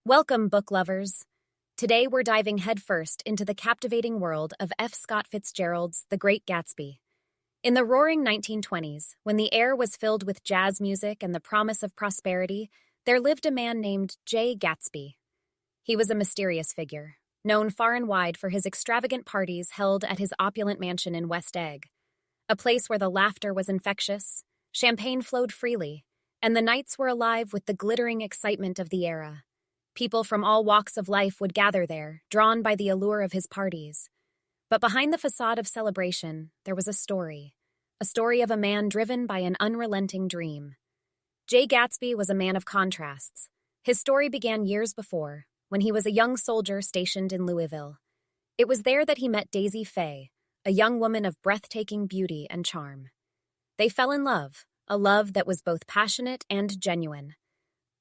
Welcome, book lovers. Today we're diving headfirst into the captivating world of F. Scott Fitzgerald's The Great Gatsby. In the roaring 1920s, when the air was filled with jazz music and the promise of prosperity, there lived a man named Jay Gatsby. He was a mysterious figure, known far and wide for his extravagant parties held at his opulent mansion in West Egg, a place where the laughter was infectious, champagne flowed freely, and the nights were alive with the glittering excitement of the era. People from all walks of life would gather there, drawn by the allure of his parties. But behind the facade of celebration, there was a story of a man driven by an unrelenting dream. Jay Gatsby was a man of contrasts. His story began years before, when he was a young soldier stationed in Louisville. It was there that he met Daisy Fay, a young woman of breathtaking beauty and charm. They fell in love, a love that was both passionate and genuine.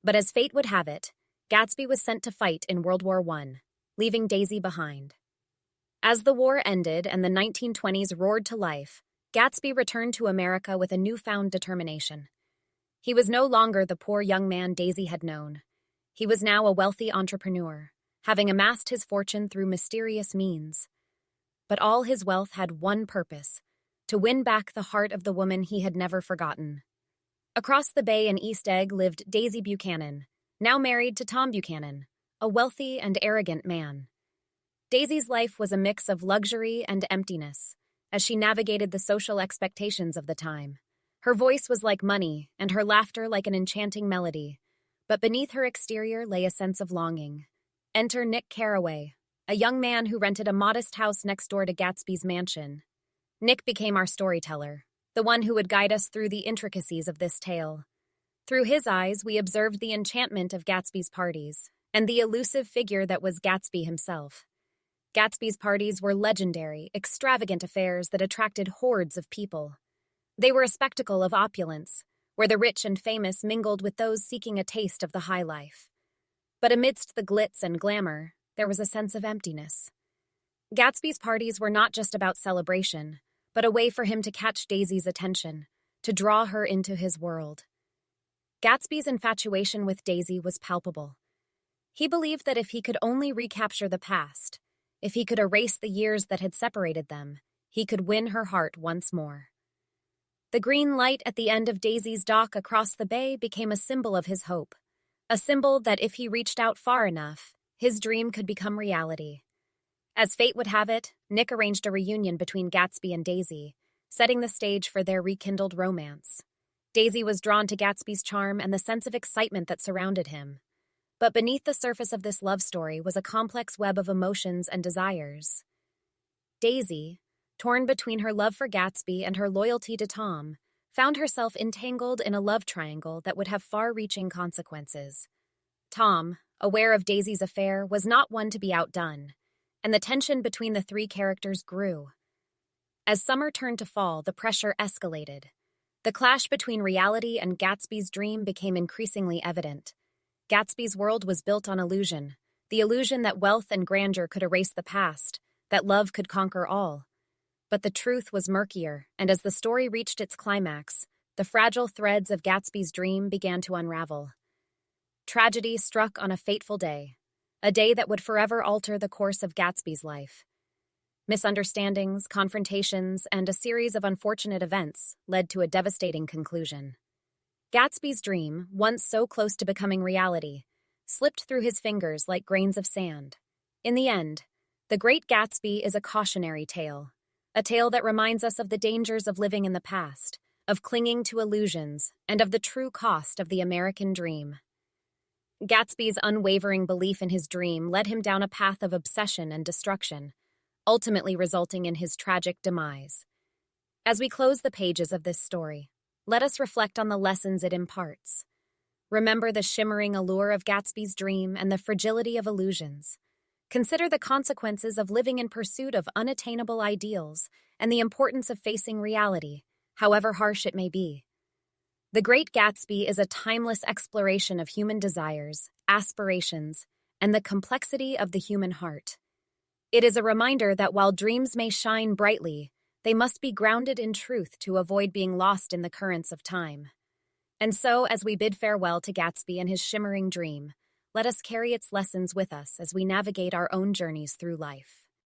But as fate would have it, Gatsby was sent to fight in World War I, leaving Daisy behind. As the war ended and the 1920s roared to life, Gatsby returned to America with a newfound determination. He was no longer the poor young man Daisy had known. He was now a wealthy entrepreneur, having amassed his fortune through mysterious means. But all his wealth had one purpose: to win back the heart of the woman he had never forgotten. Across the bay in East Egg lived Daisy Buchanan, now married to Tom Buchanan, a wealthy and arrogant man. Daisy's life was a mix of luxury and emptiness, as she navigated the social expectations of the time. Her voice was like money, and her laughter like an enchanting melody, but beneath her exterior lay a sense of longing. Enter Nick Carraway, a young man who rented a modest house next door to Gatsby's mansion. Nick became our storyteller, the one who would guide us through the intricacies of this tale. Through his eyes, we observed the enchantment of Gatsby's parties, and the elusive figure that was Gatsby himself. Gatsby's parties were legendary, extravagant affairs that attracted hordes of people. They were a spectacle of opulence, where the rich and famous mingled with those seeking a taste of the high life. But amidst the glitz and glamour, there was a sense of emptiness. Gatsby's parties were not just about celebration, but a way for him to catch Daisy's attention, to draw her into his world. Gatsby's infatuation with Daisy was palpable. He believed that if he could only recapture the past, if he could erase the years that had separated them, he could win her heart once more. The green light at the end of Daisy's dock across the bay became a symbol of his hope, a symbol that if he reached out far enough, his dream could become reality. As fate would have it, Nick arranged a reunion between Gatsby and Daisy, setting the stage for their rekindled romance. Daisy was drawn to Gatsby's charm and the sense of excitement that surrounded him. But beneath the surface of this love story was a complex web of emotions and desires. Daisy, torn between her love for Gatsby and her loyalty to Tom, found herself entangled in a love triangle that would have far-reaching consequences. Tom, aware of Daisy's affair, was not one to be outdone, and the tension between the three characters grew. As summer turned to fall, the pressure escalated. The clash between reality and Gatsby's dream became increasingly evident. Gatsby's world was built on illusion, the illusion that wealth and grandeur could erase the past, that love could conquer all. But the truth was murkier, and as the story reached its climax, the fragile threads of Gatsby's dream began to unravel. Tragedy struck on a fateful day, a day that would forever alter the course of Gatsby's life. Misunderstandings, confrontations, and a series of unfortunate events led to a devastating conclusion. Gatsby's dream, once so close to becoming reality, slipped through his fingers like grains of sand. In the end, The Great Gatsby is a cautionary tale, a tale that reminds us of the dangers of living in the past, of clinging to illusions, and of the true cost of the American dream. Gatsby's unwavering belief in his dream led him down a path of obsession and destruction, ultimately resulting in his tragic demise. As we close the pages of this story, let us reflect on the lessons it imparts. Remember the shimmering allure of Gatsby's dream and the fragility of illusions. Consider the consequences of living in pursuit of unattainable ideals and the importance of facing reality, however harsh it may be. The Great Gatsby is a timeless exploration of human desires, aspirations, and the complexity of the human heart. It is a reminder that while dreams may shine brightly, they must be grounded in truth to avoid being lost in the currents of time. And so, as we bid farewell to Gatsby and his shimmering dream, Let us carry its lessons with us as we navigate our own journeys through life.